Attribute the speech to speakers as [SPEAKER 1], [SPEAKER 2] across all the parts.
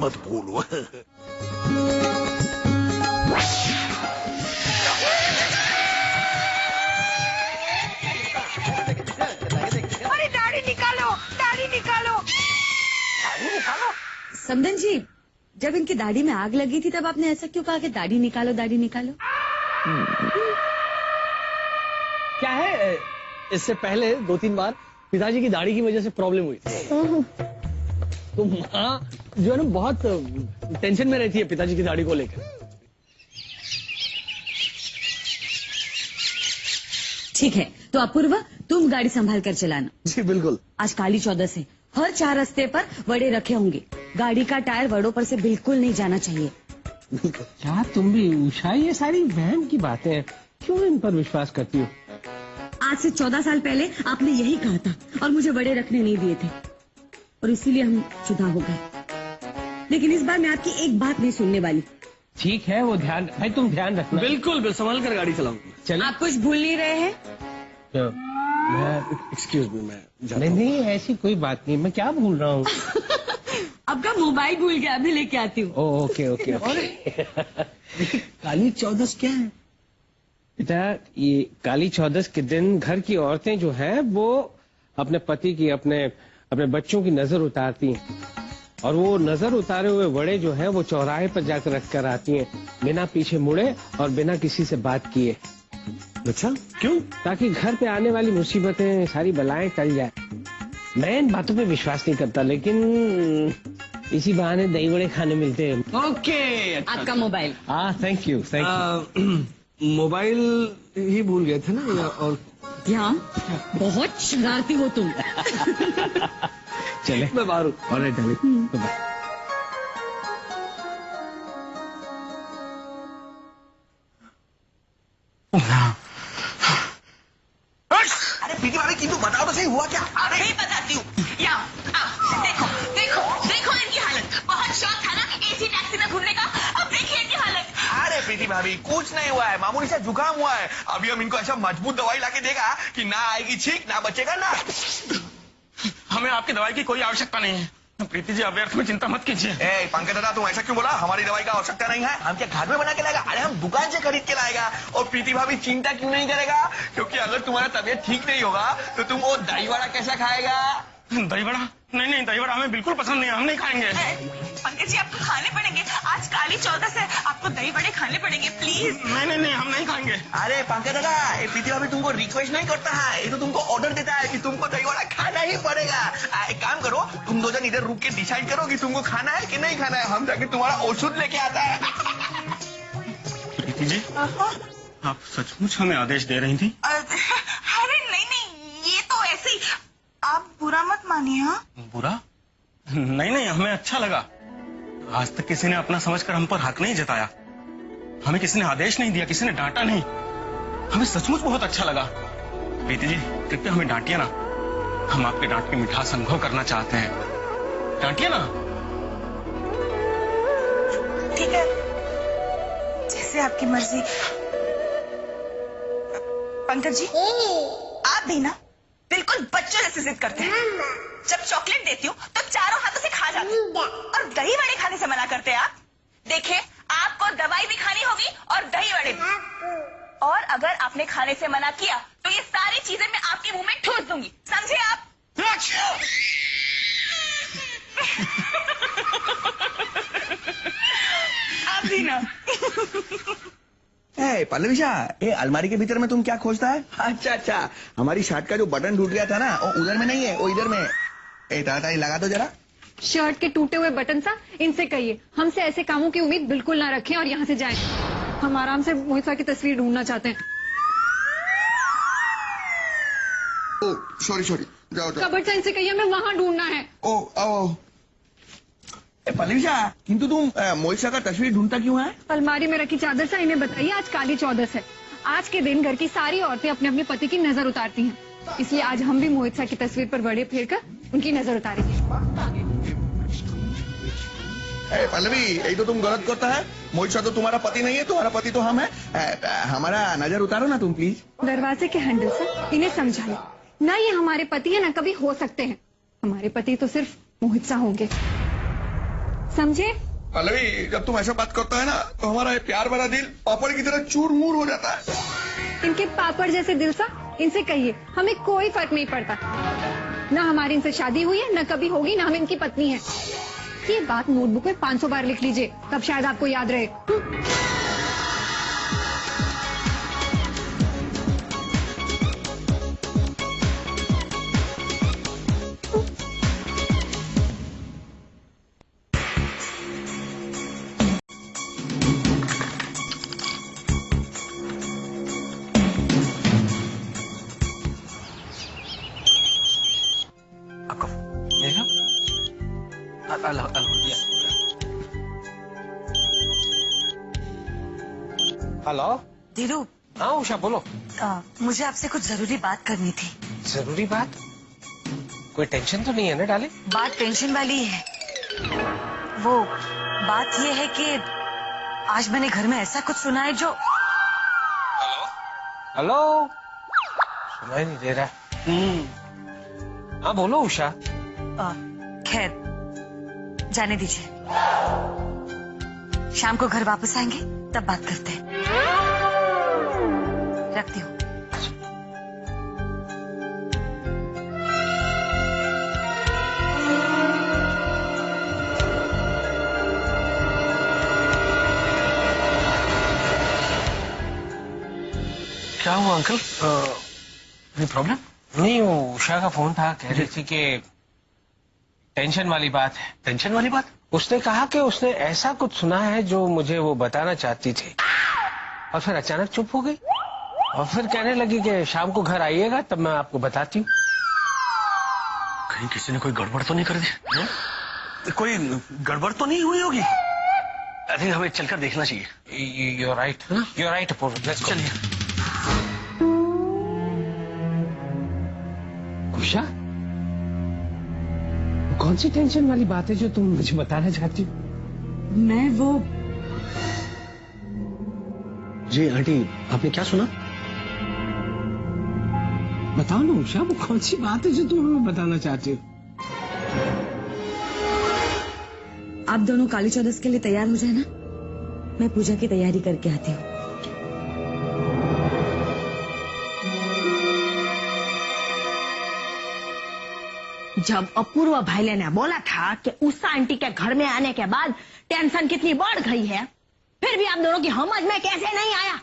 [SPEAKER 1] मत भूलो।
[SPEAKER 2] अरे दाढ़ी निकालो, दाढ़ी निकालो, दाढ़ी निकालो।
[SPEAKER 3] समदन जी, जब इनकी दाढ़ी में आग लगी थी तब आपने ऐसा क्यों कहा कि दाढ़ी निकालो, दाढ़ी निकालो?
[SPEAKER 4] क्या है, इससे पहले 2-3 बार पिताजी की दाढ़ी की वजह से प्रॉब्लम हुई थी। तो माँ जो है ना बहुत टेंशन में रहती है पिताजी की दाढ़ी को लेकर।
[SPEAKER 3] ठीक है, तो अपूर्वा तुम गाड़ी संभाल कर चलाना।
[SPEAKER 4] जी बिल्कुल।
[SPEAKER 3] आज काली चौदस है, हर 4 रास्ते पर वड़े रखे होंगे। गाड़ी का टायर वड़ों पर से बिल्कुल नहीं जाना चाहिए।
[SPEAKER 5] क्या तुम भी उषा, ये सारी वहम की बातें हैं, क्यों इन पर विश्वास करती हो?
[SPEAKER 3] आज से 14 साल पहले आपने यही कहा था और मुझे वड़े रखने नहीं दिए थे और इसीलिए हम जुदा हो गए। लेकिन इस बार मैं आपकी एक बात नहीं सुनने वाली।
[SPEAKER 5] ठीक है, वो ध्यान भाई, तुम ध्यान रखना।
[SPEAKER 4] बिल्कुल संभाल कर गाड़ी चलाऊंगा।
[SPEAKER 5] चलिए।
[SPEAKER 3] आप कुछ भूल नहीं रहे हैं?
[SPEAKER 4] मैं एक्सक्यूज मी, मैं जाता
[SPEAKER 5] नहीं नहीं, ऐसी कोई बात नहीं, मैं क्या भूल रहा हूँ।
[SPEAKER 3] आपका मोबाइल भूल गया, अभी लेके आती हूँ।
[SPEAKER 5] Okay okay.
[SPEAKER 4] काली चौदस क्या है?
[SPEAKER 5] बेटा, ये काली चौदस के दिन घर की औरतें जो हैं वो अपने पति की, अपने बच्चों की नजर उतारती हैं और वो नजर उतारे हुए वड़े जो हैं वो चौराहे पर जाकर रख कर आती हैं, बिना पीछे मुड़े और बिना किसी से बात किए।
[SPEAKER 4] अच्छा, क्यों?
[SPEAKER 5] ताकि घर पे आने वाली मुसीबतें, सारी बलाएं टल जाए। मैं इन बातों पे विश्वास नहीं करता, लेकिन इसी बहाने दही बड़े खाने मिलते हैं।
[SPEAKER 4] ओके।
[SPEAKER 3] आपका मोबाइल।
[SPEAKER 5] हाँ, थैंक यू।
[SPEAKER 4] मोबाइल ही भूल गए थे ना? और
[SPEAKER 3] ध्यान, बहुत शरारती हो तुम।
[SPEAKER 5] चले,
[SPEAKER 4] मैं बाहर हूँ।
[SPEAKER 5] Alright darling, bye.
[SPEAKER 1] अरे पीटी भाभी की, तू बताओ तो सही, हुआ क्या?
[SPEAKER 2] अरे नहीं बताती हूँ। यहाँ, देखो देखो देखो इनकी हालत। बहुत शौक था ना एसी टैक्सी में घूमने का, अब देखिए इनकी हालत।
[SPEAKER 1] अरे पीटी भाभी कुछ नहीं हुआ है, मामूली सा जुकाम हुआ है। अभी हम इनको ऐसा मजबूत दवाई लाके देगा कि ना आएगी छींक, ना बचेगा ना।
[SPEAKER 6] हमें आपकी दवाई की कोई आवश्यकता नहीं है प्रीति जी, आप व्यर्थ में चिंता मत कीजिए।
[SPEAKER 1] ए पंकज दादा, तुम ऐसा क्यों बोला? हमारी दवाई का आवश्यकता नहीं है। हम क्या घर में बना के लाएगा? अरे हम दुकान से खरीद के लाएगा। और प्रीति भाभी चिंता क्यों नहीं करेगा? क्योंकि अगर तुम्हारा तबीयत ठीक नहीं होगा तो तुम वो दही वड़ा कैसा खाएगा?
[SPEAKER 6] दही बड़ा? नहीं नहीं, दही बड़ा हमें बिल्कुल पसंद नहीं है, हम नहीं खाएंगे।
[SPEAKER 2] पंकज जी, आपको खाने पड़ेंगे, आज काली चौदस है, आपको दही बड़े खाने पड़ेंगे प्लीज।
[SPEAKER 6] नहीं नहीं नहीं, हम नहीं खाएंगे।
[SPEAKER 1] अरे पंकज दादा, ये प्रीति भाभी तुमको रिक्वेस्ट नहीं करता है, ये तो तुमको ऑर्डर देता है कि तुमको दही वड़ा खाना ही पड़ेगा। एक काम करो, तुम 2 जन इधर रुक के डिसाइड करो कि तुमको खाना है कि नहीं खाना है। हम जाके तुम्हारा औषध लेके आता है।
[SPEAKER 6] प्रीति जी, आप सचमुच हमें आदेश दे रही थी?
[SPEAKER 2] अरे नहीं नहीं, ये तो ऐसे ही, आप बुरा मत मानिए। हाँ,
[SPEAKER 6] बुरा? नहीं नहीं, हमें अच्छा लगा। आज तक किसी ने अपना समझकर हम पर हक नहीं जताया, हमें किसी ने आदेश नहीं दिया, किसी ने डांटा नहीं। हमें सचमुच बहुत अच्छा लगा। प्रीति जी, कृपया हमें डांटिए ना, हम आपके डांट की मिठास अनुभव करना चाहते हैं। डांटिए ना।
[SPEAKER 2] ठीक है, जैसे आपकी मर्जी। पंकज जी, आप भी ना बिल्कुल बच्चों जैसे जिद करते हैं। जब चॉकलेट देती हूँ तो चारों हाथों से खा जाते हैं और दही वड़े खाने से मना करते हैं आप। देखिए, आपको दवाई भी खानी होगी और दही वड़े भी। और अगर आपने खाने से मना किया तो ये सारी चीजें मैं आपके मुंह में ठूस दूंगी, समझे आप? आप भी ना।
[SPEAKER 1] पल्लवीशा, ये अलमारी के भीतर में तुम क्या खोजता है? अच्छा, हमारी शर्ट का जो बटन टूट गया था ना, वो उधर में नहीं है, वो इधर में। ताड़ाताड़ी लगा दो जरा।
[SPEAKER 7] शर्ट के टूटे हुए बटन सा इनसे कहिए हमसे ऐसे कामों की उम्मीद बिल्कुल ना रखें और यहाँ से जाएं। हम आराम से मोहित की तस्वीर ढूंढना चाहते हैं।
[SPEAKER 1] ओ सॉरी, जाओ।
[SPEAKER 7] कबर्ड से इनसे कहिए मैं वहाँ ढूंढना है।
[SPEAKER 1] ओ पल्लवीशा, किंतु तुम मोहित का तस्वीर ढूंढता क्यों है?
[SPEAKER 7] अलमारी में रखी चादर सा इन्हें बताइए, आज काली चौदस है। आज के दिन घर की सारी औरतें अपने अपने पति की नजर उतारती हैं, इसलिए आज हम भी मोहित की तस्वीर पर बड़े फेर कर उनकी नजर उतारेंगे।
[SPEAKER 1] पल्लवी, यही तो तुम गलत करता है। मोहित तो तुम्हारा पति नहीं है, तुम्हारा पति तो हम है। हमारा नजर उतारो ना तुम प्लीज।
[SPEAKER 7] दरवाजे के हैंडल से इन्हें समझाइए, ना ये हमारे पति है ना कभी हो सकते हैं। हमारे पति तो सिर्फ मोहित सा होंगे। समझे?
[SPEAKER 1] पल्लवी, जब तुम ऐसा बात करता है ना तो हमारा ये प्यार भरा दिल पापड़ की तरह चूर मूर हो जाता है।
[SPEAKER 7] इनके पापड़ जैसे दिल सा इनसे कहिए, हमें कोई फर्क नहीं पड़ता। ना हमारी इनसे शादी हुई है, ना कभी होगी, ना हम इनकी पत्नी है। ये बात नोटबुक में 500 बार लिख लीजिए, तब शायद आपको याद रहे।
[SPEAKER 5] हेलो।
[SPEAKER 2] धीरू,
[SPEAKER 5] हाँ उषा बोलो।
[SPEAKER 2] मुझे आपसे कुछ जरूरी बात करनी थी।
[SPEAKER 5] जरूरी बात? कोई टेंशन तो नहीं है ना डाले?
[SPEAKER 2] बात टेंशन वाली है। वो बात ये है कि आज मैंने घर में ऐसा कुछ सुना है जो।
[SPEAKER 5] हेलो। सुनाई नहीं दे रहा। हाँ बोलो उषा।
[SPEAKER 2] खैर, जाने दीजिए। शाम को घर वापस आएंगे तब बात करते हैं। रखती हूँ।
[SPEAKER 6] क्या हुआ अंकल? कोई प्रॉब्लम?
[SPEAKER 5] नहीं, वो उषा का फोन था, कह रही थी कि टेंशन वाली बात है।
[SPEAKER 6] टेंशन वाली बात?
[SPEAKER 5] उसने कहा कि उसने ऐसा कुछ सुना है जो मुझे वो बताना चाहती थी, और फिर अचानक चुप हो गई और फिर कहने लगी कि शाम को घर आइएगा तब मैं आपको बताती हूँ।
[SPEAKER 6] कहीं किसी ने कोई गड़बड़ तो नहीं कर दी? कोई गड़बड़ तो नहीं हुई होगी? अरे हमें चलकर देखना चाहिए।
[SPEAKER 5] You're right, you're right Apoorva, let's go।
[SPEAKER 6] चलिए।
[SPEAKER 5] उषा, कौन सी टेंशन वाली बात है जो तुम मुझे बताना चाहती हो?
[SPEAKER 3] मैं वो
[SPEAKER 6] जी आंटी, आपने क्या सुना?
[SPEAKER 5] बताओ ना उषा, वो कौन सी बात है जो तुम हमें बताना चाहती हो?
[SPEAKER 3] आप दोनों काली चौदस के लिए तैयार हो जाए ना, मैं पूजा की तैयारी करके आती हूँ।
[SPEAKER 8] जब अपूर्व भाईले ने बोला था कि उषा आंटी के घर में आने के बाद टेंशन कितनी बढ़ गई है, फिर भी आप दोनों की समझ में कैसे नहीं आया?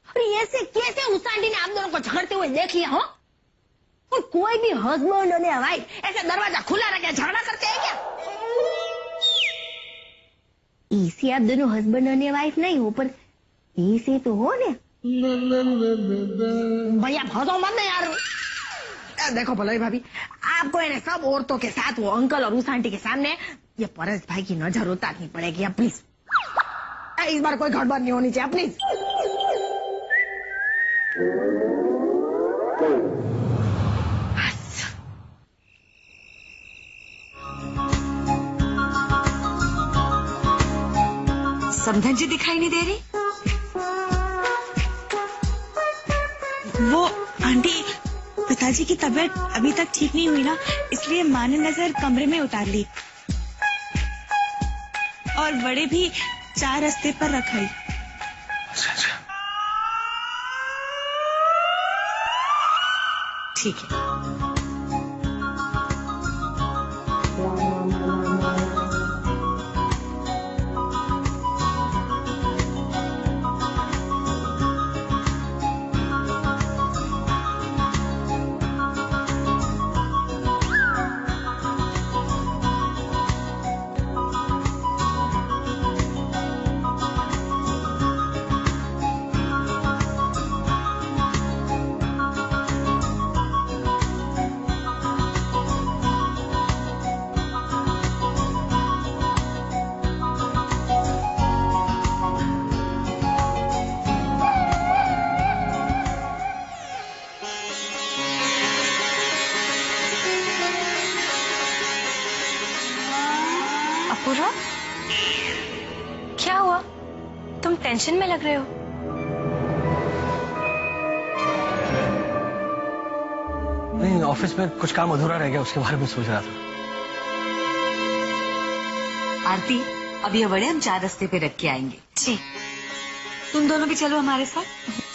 [SPEAKER 8] और ऐसे कैसे उषा आंटी ने आप दोनों को झगड़ते हुए देख लिया हो? और कोई भी हस्बैंड और वाइफ ऐसे दरवाजा खुला रख के झगड़ा करते हैं क्या? इसे आप दोनों हस्बैंड और वाइफ नहीं हो, पर इसे तो हो ने। भैया भसो मत ना यार। देखो पल्लवी भाभी, आपको इन्हें सब औरतों के साथ वो अंकल और उषा आंटी के सामने ये परेश भाई की नजर उतारनी पड़ेगी। अब प्लीज, इस बार कोई गड़बड़ नहीं होनी चाहिए प्लीज।
[SPEAKER 2] समधन जी दिखाई नहीं दे रही? वो आंटी, पिताजी की तबीयत अभी तक ठीक नहीं हुई ना, इसलिए माँ ने नजर कमरे में उतार ली और बड़े भी 4 रास्ते पर रखाई।
[SPEAKER 6] अच्छा।
[SPEAKER 2] ठीक है।
[SPEAKER 7] अपूर्वा, क्या हुआ? तुम टेंशन में लग रहे हो।
[SPEAKER 6] नहीं, ऑफिस में कुछ काम अधूरा रह गया, उसके बारे में सोच रहा था।
[SPEAKER 2] आरती,
[SPEAKER 3] अब ये वड़े हम 4 रास्ते पे रख के आएंगे।
[SPEAKER 2] जी
[SPEAKER 3] तुम दोनों भी चलो हमारे साथ।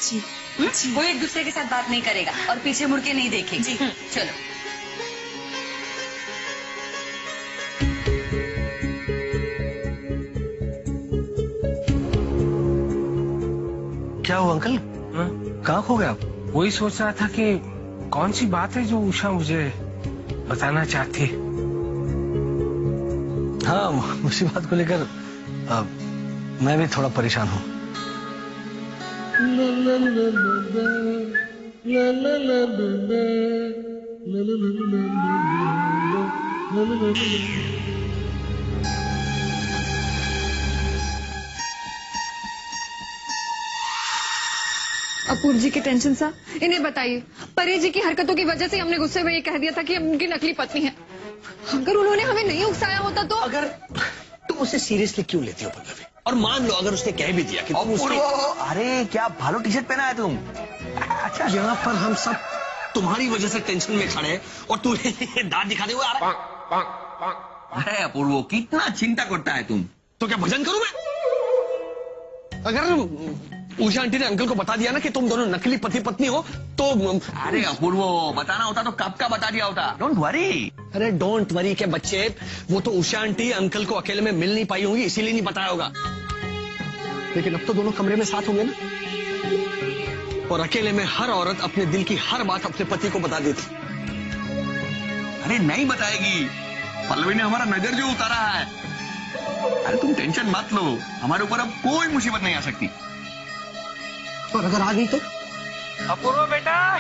[SPEAKER 2] जी
[SPEAKER 3] वो एक दूसरे के साथ बात नहीं करेगा और पीछे मुड़ के नहीं देखेगा।
[SPEAKER 2] जी।
[SPEAKER 3] चलो।
[SPEAKER 4] क्या हुआ अंकल? कहाँ खो गए आप?
[SPEAKER 5] वही सोच रहा था कि कौन सी बात है जो उषा मुझे बताना चाहती है।
[SPEAKER 4] हाँ, उसी बात को लेकर मैं भी थोड़ा परेशान हूँ।
[SPEAKER 7] अपूर्व जी की टेंशन सा इन्हें बताइए। परी जी की हरकतों की वजह से हमने गुस्से में ये कह दिया था कि हम उनकी नकली पत्नी है। अगर उन्होंने हमें नहीं उकसाया होता तो।
[SPEAKER 4] अगर तुम उसे सीरियसली क्यों लेती हो पल्लवी? और मान लो अगर उसने कह भी दिया कि तुम उसकी...
[SPEAKER 1] अरे क्या भालो टी शर्ट पहना है तुम?
[SPEAKER 4] अच्छा, यहाँ पर हम सब तुम्हारी वजह से टेंशन में खड़े हैं और तू दांत दिखाते हुए आ रहा है।
[SPEAKER 1] अरे अपूर्व कितना चिंता करता है तुम?
[SPEAKER 4] तो क्या भजन करूं मैं? अगर उषा आंटी ने अंकल को बता दिया ना कि तुम दोनों नकली पति पत्नी हो तो...
[SPEAKER 1] अरे अपूर्व बताना होता तो कब का बता दिया होता। Don't worry.
[SPEAKER 4] अरे डोंट वरी के बच्चे, वो तो उषा आंटी अंकल को अकेले में मिल नहीं पाई होंगी, इसीलिए नहीं बताया होगा। लेकिन अब तो दोनों कमरे में साथ होंगे ना, और अकेले में हर औरत अपने दिल की हर बात अपने पति को बता देती।
[SPEAKER 1] अरे नहीं बताएगी, पल्लवी ने हमारा नजर जो उतारा है। अरे तुम टेंशन मत लो, हमारे ऊपर अब कोई मुसीबत नहीं आ सकती।
[SPEAKER 4] और अगर आ गई तो?
[SPEAKER 5] अपूर्व बेटा,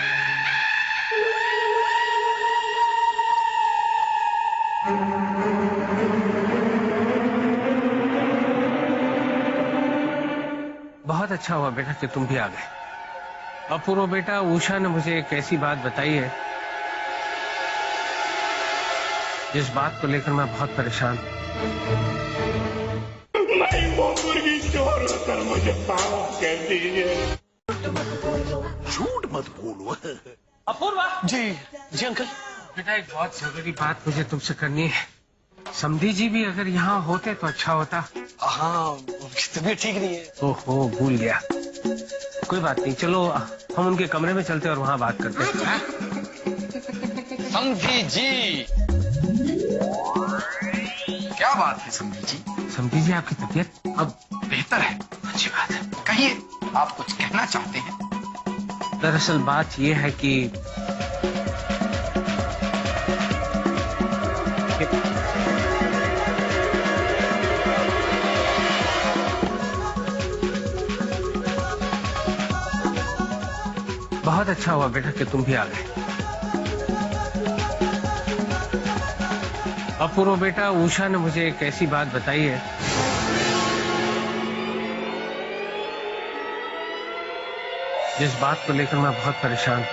[SPEAKER 5] बहुत अच्छा हुआ बेटा कि तुम भी आ गए। अपूर्व बेटा, उषा ने मुझे एक ऐसी बात बताई है जिस बात को लेकर मैं बहुत परेशान हूं।
[SPEAKER 9] मुझे माफ कर दीजिए।
[SPEAKER 1] झूठ मत बोलो।
[SPEAKER 5] अपूर्वा
[SPEAKER 4] जी जी अंकल।
[SPEAKER 5] बेटा, एक बहुत जरूरी बात मुझे तुमसे करनी है। समधी जी भी अगर यहाँ होते तो अच्छा होता।
[SPEAKER 4] हाँ, उनकी तबीयत ठीक नहीं है।
[SPEAKER 5] ओहो, भूल गया। कोई बात नहीं, चलो हम उनके कमरे में चलते और वहाँ बात करते हैं।
[SPEAKER 4] समधी जी,
[SPEAKER 1] क्या बात है समधी जी?
[SPEAKER 5] समधी जी, आपकी तबीयत
[SPEAKER 1] अब बेहतर है। अच्छी बात है, कहिए आप कुछ कहना चाहते हैं?
[SPEAKER 5] दरअसल बात यह है कि बहुत अच्छा हुआ बेटा कि तुम भी आ गए। अपूर्व बेटा, उषा ने मुझे एक ऐसी बात बताई है जिस बात को लेकर मैं बहुत परेशान हूं।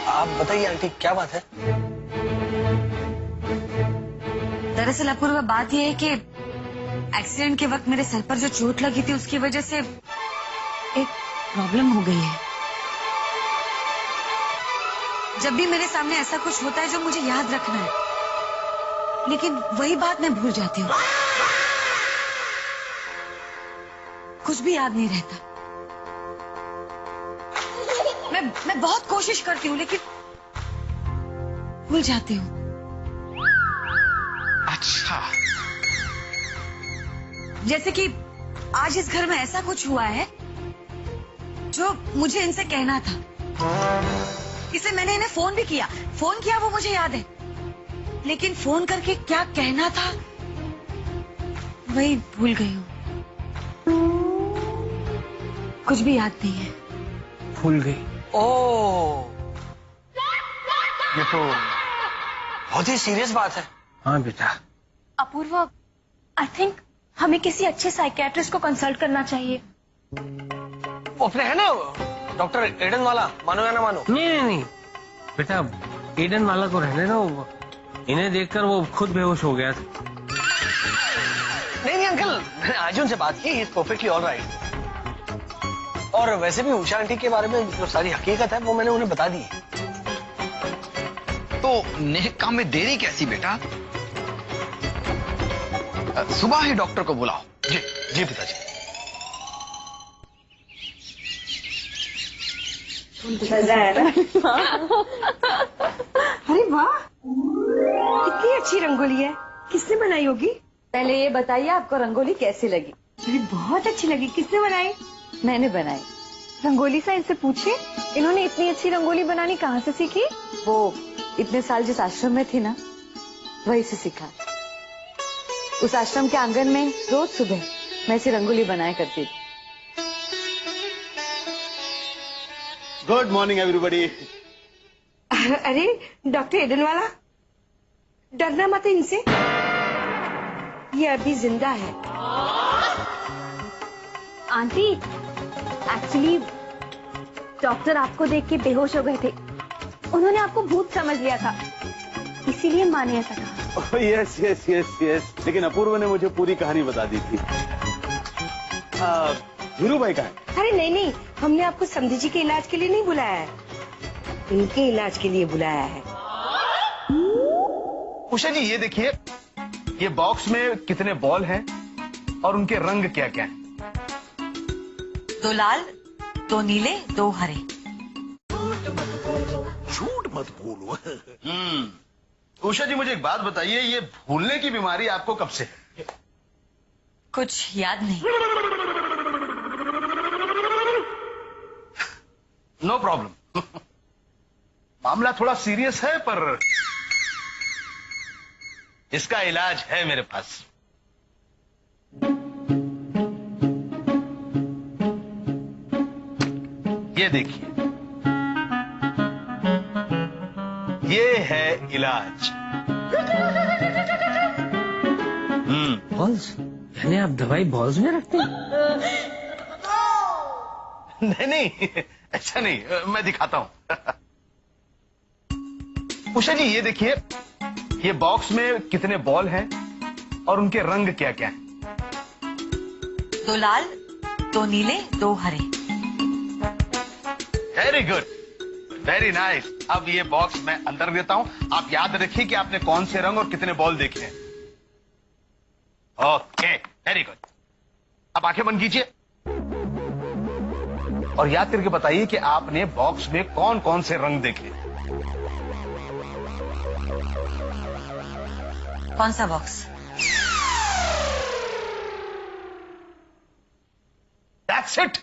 [SPEAKER 4] आप बताइए आंटी, क्या बात है?
[SPEAKER 3] दरअसल अपूर्व, बात यह है कि एक्सीडेंट के वक्त मेरे सर पर जो चोट लगी थी उसकी वजह से एक प्रॉब्लम हो गई है। जब भी मेरे सामने ऐसा कुछ होता है जो मुझे याद रखना है, लेकिन वही बात मैं भूल जाती हूँ। कुछ भी याद नहीं रहता। मैं बहुत कोशिश करती हूँ लेकिन भूल जाती हूँ।
[SPEAKER 1] अच्छा,
[SPEAKER 3] जैसे कि आज इस घर में ऐसा कुछ हुआ है जो मुझे इनसे कहना था। इसलिए मैंने इन्हें फोन भी किया। फोन किया वो मुझे याद है, लेकिन फोन करके क्या कहना था वही भूल गई हूँ। कुछ भी याद नहीं है।
[SPEAKER 5] भूल गई?
[SPEAKER 4] ओह, ये तो बहुत ही सीरियस बात है।
[SPEAKER 5] हाँ बेटा।
[SPEAKER 10] अपूर्व, आई थिंक हमें किसी अच्छे साइकियाट्रिस्ट को कंसल्ट करना चाहिए।
[SPEAKER 4] वो अपने है ना डॉक्टर एडन वाला, मानो या ना मानो।
[SPEAKER 5] नहीं बेटा, एडन वाला को रहने दो। इन्हें देखकर वो खुद बेहोश हो गया था।
[SPEAKER 4] नहीं अंकल, मैंने अर्जुन से बात की, ही इज परफेक्टली ऑलराइट। और वैसे भी उषा आंटी के बारे में जो सारी हकीकत है वो मैंने उन्हें बता दी है।
[SPEAKER 1] तो नेक काम में देरी कैसी बेटा? सुबह ही डॉक्टर को बुलाओ।
[SPEAKER 4] जी जी पिताजी।
[SPEAKER 8] अरे वाह, कितनी अच्छी रंगोली है। किसने बनाई होगी?
[SPEAKER 3] पहले ये बताइए आपको रंगोली कैसी लगी?
[SPEAKER 8] अरे बहुत अच्छी लगी। किसने बनाई?
[SPEAKER 3] मैंने बनाई।
[SPEAKER 7] रंगोली सा इनसे पूछे, इन्होंने इतनी अच्छी रंगोली बनानी कहाँ से सीखी?
[SPEAKER 3] वो इतने साल जिस आश्रम में थी ना, वही से सीखा। उस आश्रम के आंगन में रोज सुबह मैं ऐसी रंगोली बनाया करती थी।
[SPEAKER 11] Good morning everybody.
[SPEAKER 8] अरे डॉक्टर एडन वाला, डरना मत इनसे, ये अभी जिंदा है।
[SPEAKER 10] आंटी, एक्चुअली डॉक्टर आपको देख के बेहोश हो गए थे। उन्होंने आपको भूत समझ लिया था, इसीलिए माँ ने ऐसा कहा।
[SPEAKER 11] यस यस यस यस, लेकिन अपूर्व ने मुझे पूरी कहानी बता दी थी। धीरू भाई कहाँ है?
[SPEAKER 8] अरे नहीं नहीं, हमने आपको समधी जी के इलाज के लिए नहीं बुलाया है, इनके इलाज के लिए बुलाया है।
[SPEAKER 1] उषा जी ये देखिए, ये बॉक्स में कितने बॉल हैं और उनके रंग क्या क्या हैं?
[SPEAKER 3] 2 लाल, 2 नीले, 2 हरे।
[SPEAKER 1] झूठ मत बोलो। उषा जी मुझे एक बात बताइए, ये भूलने की बीमारी आपको कब से है?
[SPEAKER 3] कुछ याद नहीं।
[SPEAKER 1] No problem. मामला थोड़ा सीरियस है, पर इसका इलाज है मेरे पास। ये देखिए, ये है इलाज।
[SPEAKER 5] बॉल्स? यानी आप दवाई बॉल्स में रखते हैं?
[SPEAKER 1] नहीं नहीं, ऐसा नहीं, मैं दिखाता हूं। उषा जी ये देखिए, ये बॉक्स में कितने बॉल हैं और उनके रंग क्या क्या हैं?
[SPEAKER 3] 2 लाल, 2 नीले, 2 हरे।
[SPEAKER 1] Very good, very nice. अब ये बॉक्स मैं अंदर देता हूं। आप याद रखिए कि आपने कौन से रंग और कितने बॉल देखे हैं। Okay, very good. अब आंखें बंद कीजिए और याद करके बताइए कि आपने बॉक्स में कौन कौन से रंग देखे।
[SPEAKER 3] कौन सा बॉक्स?
[SPEAKER 1] That's it।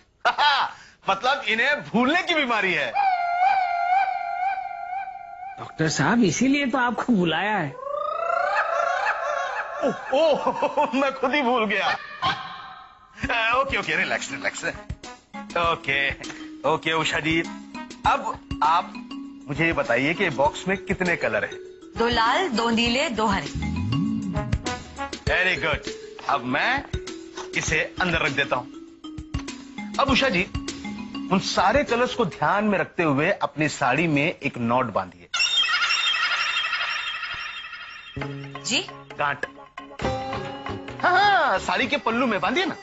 [SPEAKER 1] मतलब इन्हें भूलने की बीमारी है।
[SPEAKER 5] डॉक्टर साहब, इसीलिए तो आपको बुलाया है।
[SPEAKER 1] ओह, मैं खुद ही भूल गया। Okay okay, relax relax. Okay okay Usha ji, अब आप मुझे ये बताइए कि बॉक्स में कितने कलर हैं?
[SPEAKER 3] 2 लाल, 2 नीले, 2 हरे।
[SPEAKER 1] Very good. अब मैं इसे अंदर रख देता हूं। अब उषा जी, उन सारे कलर्स को ध्यान में रखते हुए अपनी साड़ी में एक नॉट बांधिए।
[SPEAKER 3] जी?
[SPEAKER 1] गांठ। हाँ, साड़ी के पल्लू में बांधिए ना।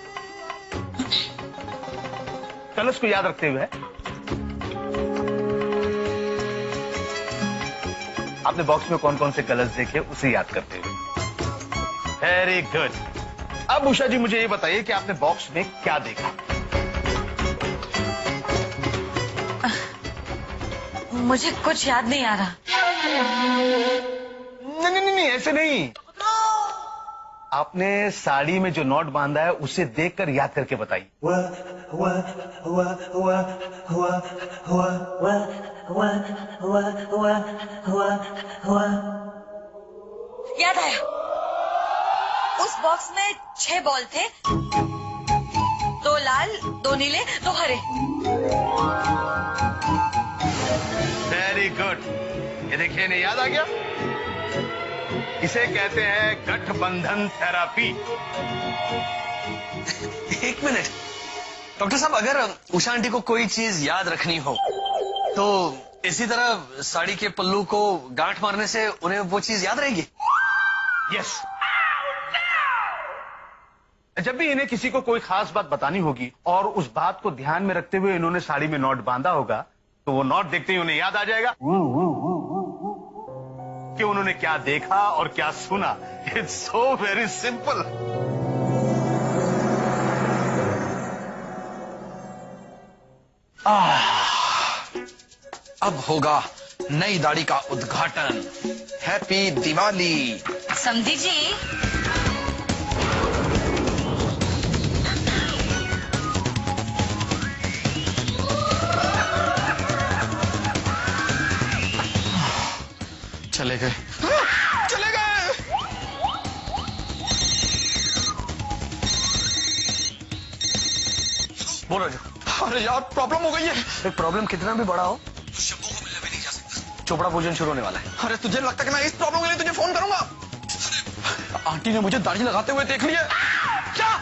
[SPEAKER 1] कलर्स को याद रखते हुए। आपने बॉक्स में कौन कौन से कलर्स देखे उसे याद करते हुए। Very good. अब उषा जी मुझे ये बताइए कि आपने बॉक्स में क्या देखा?
[SPEAKER 3] मुझे कुछ याद नहीं आ रहा।
[SPEAKER 1] नहीं नहीं नहीं, ऐसे नहीं। आपने साड़ी में जो नॉट बांधा है उसे देखकर याद करके बताइए।
[SPEAKER 3] याद आया, उस बॉक्स में 6 बॉल थे, 2 लाल, 2 नीले, 2 हरे।
[SPEAKER 1] Very good. ये देखिए, इन्हें याद आ गया। इसे कहते हैं गठबंधन थेरापी।
[SPEAKER 4] एक मिनट डॉक्टर साहब, अगर उषा आंटी को कोई चीज याद रखनी हो तो इसी तरह साड़ी के पल्लू को गांठ मारने से उन्हें वो चीज याद रहेगी?
[SPEAKER 1] यस,
[SPEAKER 11] जब भी इन्हें किसी को कोई खास बात बतानी होगी और उस बात को ध्यान में रखते हुए इन्होंने साड़ी में नोट बांधा होगा, तो वो नोट देखते ही उन्हें याद आ जाएगा कि उन्होंने क्या देखा और क्या सुना। It's so very simple.
[SPEAKER 1] अब होगा नई दाढ़ी का उद्घाटन। हैप्पी दिवाली।
[SPEAKER 3] समझी जी।
[SPEAKER 1] चले गए, चले गए। बोलो जो। अरे यार प्रॉब्लम हो गई है।
[SPEAKER 6] प्रॉब्लम कितना भी बड़ा हो
[SPEAKER 1] तो शब्बों को मिलने भी नहीं जा सकता।
[SPEAKER 6] चोपड़ा पूजन शुरू होने वाला है।
[SPEAKER 1] अरे तुझे लगता है कि मैं इस प्रॉब्लम के लिए तुझे फोन करूंगा? अरे आंटी ने मुझे दाढ़ी लगाते हुए देख लिया। क्या?